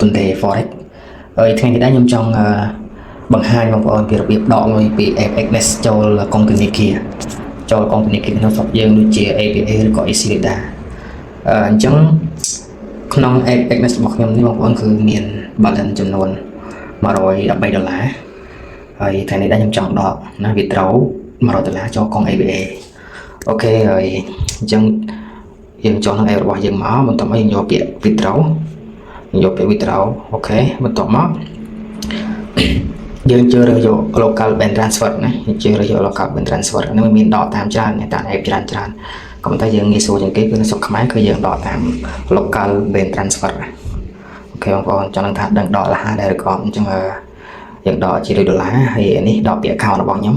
ទុនទេ forex ហើយថ្ងៃនេះដែរខ្ញុំចង់បង្ហាញបងប្អូនពីរបៀបដកលុយពី FX ចូលកុងធនាគារក្នុងស្រុកយើងដូចជា ABA ឬក៏ Easyleader អញ្ចឹងក្នុង FX របស់ខ្ញុំនេះបងប្អូនគឺមាន balance ចំនួន$113ហើយថ្ងៃនេះដែរខ្ញុំចង់ដកណា withdraw $100ចូលកុង ABA អូខេហើយអញ្ចឹងយើងចុះក្នុង app របស់យើងមកបន្ទាប់មកយើងយកពាក្យ withdraw អូខេបន្ទាប់មកយើងជ្រើសរើសយក local bank transfer ណាយើងជ្រើសរើសយក local bank transfer នេះមានដកតាមច្រើនតាម app ច្រើនក៏ប៉ុន្តែយើងងាយស្រួលជាងគេគឺនៅស្រុកខ្មែរគឺយើងដកតាម local bank transfer អូខេបងប្អូនចង់ថាដឹងដកលះដែរឬក៏អញ្ចឹងយើងដកជា$100ហើយនេះដកពី account របស់ខ្ញុំ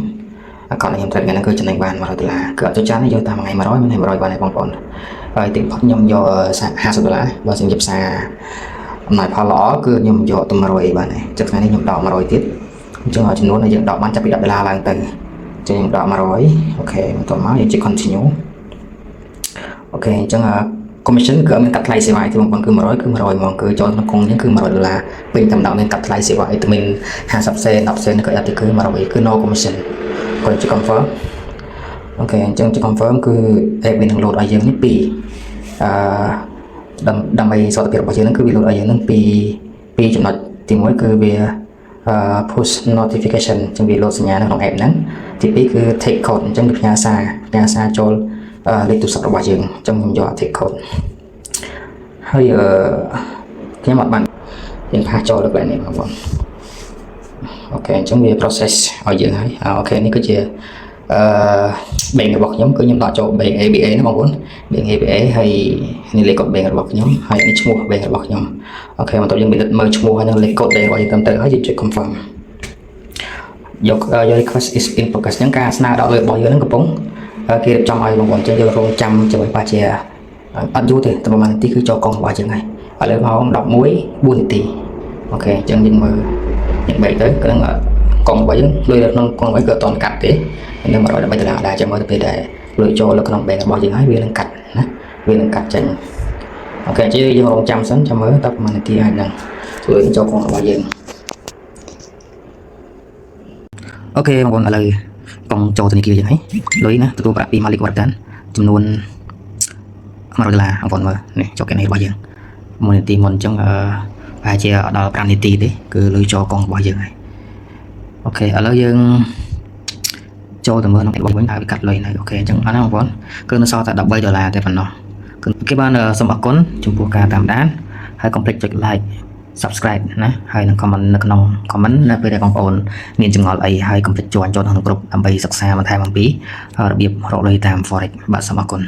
account ខ្ញុំត្រូវហ្នឹងគឺចំណេញបាន$100គឺអត់ចូលចានយកតាមថ្ងៃ100មាន100បានទេបងប្អូនហើយទីផុតខ្ញុំយក$50បើសិនជាផ្សារអំណោយផលល្អគឺខ្ញុំយកទៅ100បានទេចឹងថ្ងៃនេះខ្ញុំដក100ទៀតអញ្ចឹងចំនួនដែលយើងដកបានចាប់ពី$10ឡើងទៅអញ្ចឹងខ្ញុំដក100អូខេបន្ទាប់មកយើងជិះ continue អូខេអញ្ចឹង commission គឺអត់មានកាត់ថ្លៃសេវាទេបងប្អូនគឺ100ហ្មងគឺចូលក្នុងកុងនេះគឺ$100ពេលតែម្ដងមានកាត់ថ្លៃសេវាអីទៅមាន50សេន10សេនក៏អត់ទេគឺ100គឺ no commission គាត់ជិះ confirm អូខេអញ្ចឹងជិះ confirm គឺ app មាននឹង load ឲ្យយើងនេះពីដើម្បីសុខភាពរបស់យើងហ្នឹងគឺវា load ឲ្យយើងហ្នឹងពីចំណុចទី1គឺវាpush notification អញ្ចឹងវា load សញ្ញានៅក្នុង app ហ្នឹងទី2គឺ take code អញ្ចឹងគឺផ្ញើសារចូលលេខទូរស័ព្ទរបស់យើងអញ្ចឹងខ្ញុំយក take code ហើយខ្ញុំអត់បានយើងផាសចូលលើកន្លែងនេះបងប្អូនអូខេអញ្ចឹងវា process ឲ្យយើងហើយអូខេនេះគឺជាbank របស់ខ្ញុំគឺខ្ញុំដកចូល bank ABA ណាបងប្អូន bank ABA ហើយនេះលេខកូដ bank របស់ខ្ញុំហើយនេះឈ្មោះ bank របស់ខ្ញុំអូខេបន្ទាប់យើងមើលឈ្មោះហើយនឹងលេខកូដ bank របស់យើងទៅហើយយើងចុច confirm យក request is in progress អញ្ចឹងការស្នើដកលុយរបស់យើងហ្នឹងកំពុងគេរៀបចំឲ្យបងប្អូនអញ្ចឹងយើងរងចាំជាមួយប៉ាជាអត់យូរទេតែប្រហែលនាទីគឺចូលកុងរបស់យើងហើយឥឡូវម៉ោង11:04នាទីអូខេអញ្ចឹងយើងមើលយើងបែកទៅគឺនឹងកុងរបស់យើងលុយនៅក្នុងកុងរបស់គឺអត់តកាត់ទេនឹង$113ដែរចាំមើលទៅពេលដែលលុយចូលនៅក្នុង bank របស់យើងហើយវានឹងកាត់ណាវានឹងកាត់ចេញអូខេជិះយើងរងចាំសិនចាំមើលតើប្រហែលនាទីអាចនឹងលុយចូលកុងរបស់យើងអូខេបងប្អូនឥឡូវកុងចូលធនាគារយើងហើយលុយណាទទួលប្រាក់ពី Malik Wardan ចំនួន$100បងប្អូនមើលនេះចូលកេនរបស់យើង1នាទីមុនអញ្ចឹងប្រហែលជាដល់5នាទីទេគឺលុយចូលកុងរបស់យើងហើយអូខេឥឡូវយើងចូលទៅមើលក្នុងរបស់វិញហើយវាកាត់លុយនៅអូខេអញ្ចឹងអត់ណាបងប្អូនគឺនៅសល់តែ$13ទេប៉ុណ្ណោះគឺគេបានសូមអរគុណចំពោះការតាមដានហើយកុំភ្លេចចុច like subscribe ណាហើយនឹង comment នៅក្នុង comment នៅពេលដែលបងប្អូនមានចម្ងល់អីហើយកុំភ្លេចចូលក្នុងក្រុមដើម្បីសិក្សាបន្ថែមអំពីរបៀបរកលុយតាម forex បាទសូមអរគុណ